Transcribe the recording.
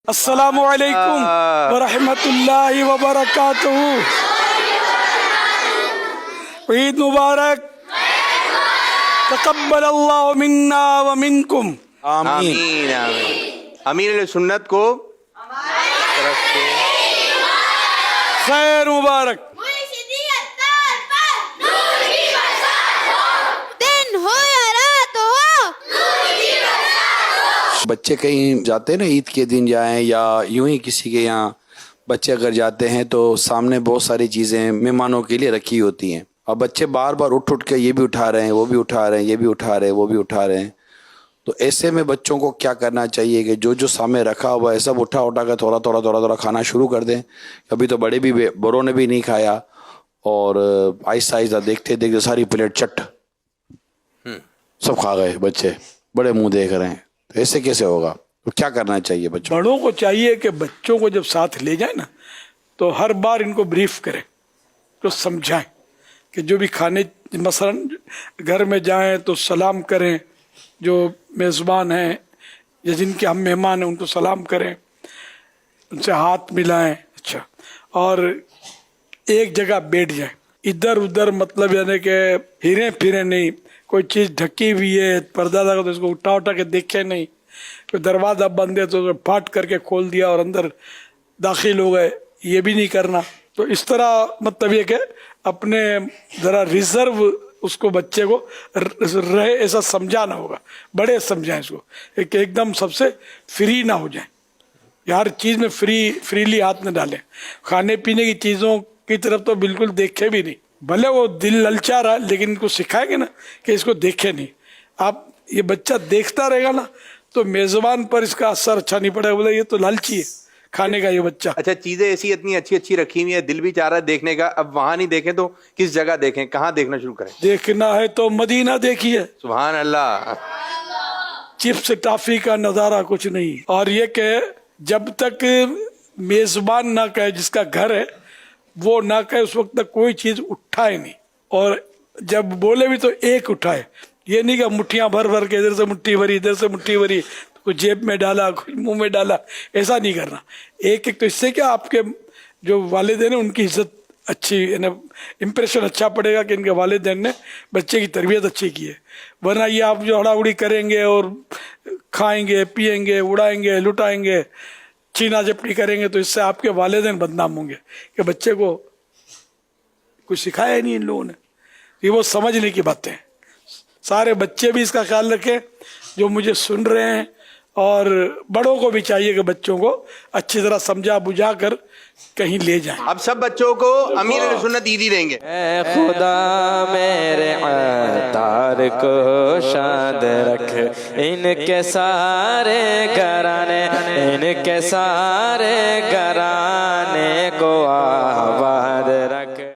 السلام علیکم ورحمۃ اللہ وبرکاتہ. عید مبارک. تقبل اللہ منا ومنکم. آمین آمین. امیر علیہ سنت کو طرف سے خیر مبارک. بچے کہیں جاتے ہیں نا، عید کے دن جائیں یا یوں ہی کسی کے یہاں بچے اگر جاتے ہیں تو سامنے بہت ساری چیزیں مہمانوں کے لیے رکھی ہوتی ہیں، اور بچے بار بار اٹھ کے یہ بھی اٹھا رہے ہیں، وہ بھی اٹھا رہے ہیں، یہ بھی اٹھا رہے ہیں، وہ بھی اٹھا رہے ہیں. تو ایسے میں بچوں کو کیا کرنا چاہیے کہ جو سامنے رکھا ہوا ہے سب اٹھا کے تھوڑا کھانا شروع کر دیں. ابھی تو بڑے بھی بڑوں نے بھی نہیں کھایا، اور آہستہ آہستہ دیکھتے دیکھتے ساری پلیٹ چٹ سب کھا گئے، بچے بڑے منہ دیکھ رہے ہیں. تو ایسے کیسے ہوگا؟ تو کیا کرنا چاہیے بچوں؟ بڑوں کو چاہیے کہ بچوں کو جب ساتھ لے جائیں نا تو ہر بار ان کو بریف کریں، تو سمجھائیں کہ جو بھی کھانے مثلا گھر میں جائیں تو سلام کریں، جو میزبان ہیں یا جن کے ہم مہمان ہیں ان کو سلام کریں، ان سے ہاتھ ملائیں. اچھا، اور ایک جگہ بیٹھ جائیں، ادھر ادھر مطلب یعنی کہ ہریں پھریں نہیں. کوئی چیز ڈھکی ہوئی ہے پردہ لگا تو اس کو اٹھا کے دیکھے نہیں، کوئی دروازہ بند ہے تو پھاٹ کر کے کھول دیا اور اندر داخل ہو گئے، یہ بھی نہیں کرنا. تو اس طرح مطلب یہ کہ اپنے ذرا ریزرو اس کو بچے کو رہے ایسا سمجھانا ہوگا. بڑے سمجھائیں اس کو کہ ایک دم سب سے فری نہ ہو جائیں، ہر چیز میں فریلی ہاتھ نہ ڈالیں. کھانے پینے کی چیزوں کی طرف تو بالکل دیکھے بھی نہیں، بھلے وہ دل للچا رہا لیکن ان کو سکھائیں گے نا کہ اس کو دیکھے نہیں. آپ یہ بچہ دیکھتا رہے گا نا تو میزبان پر اس کا اثر اچھا نہیں پڑے گا، بولے یہ تو لالچی ہے کھانے کا یہ بچہ. اچھا، چیزیں ایسی اتنی اچھی اچھی رکھی ہوئی ہیں، دل بھی چاہ رہا ہے دیکھنے کا. اب وہاں نہیں دیکھیں تو کس جگہ دیکھیں؟ کہاں دیکھنا شروع کریں؟ دیکھنا ہے تو مدینہ دیکھیے. سبحان اللہ. چپس ٹافی کا نظارہ کچھ نہیں. اور یہ کہ جب تک میزبان نہ کہے، جس کا گھر ہے وہ نہ کہے، اس وقت تک کوئی چیز اٹھائے نہیں. اور جب بولے بھی تو ایک اٹھائے، یہ نہیں کہ مٹھیاں بھر بھر کے ادھر سے مٹھی بھری ادھر سے مٹھی بھری، کوئی جیب میں ڈالا کوئی منہ میں ڈالا، ایسا نہیں کرنا. ایک ایک. تو اس سے کیا آپ کے جو والدین ہیں ان کی عزت اچھی، یعنی امپریشن اچھا پڑے گا کہ ان کے والدین نے بچے کی تربیت اچھی کی ہے. ورنہ یہ آپ جو ہڑا اڑی کریں گے اور کھائیں گے پیئیں گے اڑائیں گے لٹائیں گے چینا چپٹی کریں گے تو اس سے آپ کے والدین بدنام ہوں گے کہ بچے کو کچھ سکھایا ہی نہیں ان لوگوں نے. یہ وہ سمجھنے کی باتیں ہیں. سارے بچے بھی اس کا خیال رکھیں جو مجھے سن رہے ہیں، اور بڑوں کو بھی چاہیے کہ بچوں کو اچھی طرح سمجھا بجھا کر کہیں لے جائیں. اب سب بچوں کو امیر علیہ سنت عیدی دیں گے. اے خدا میرے عطار کو شاد رکھ، ان کے سارے گھرانے، ان کے سارے گھرانے کو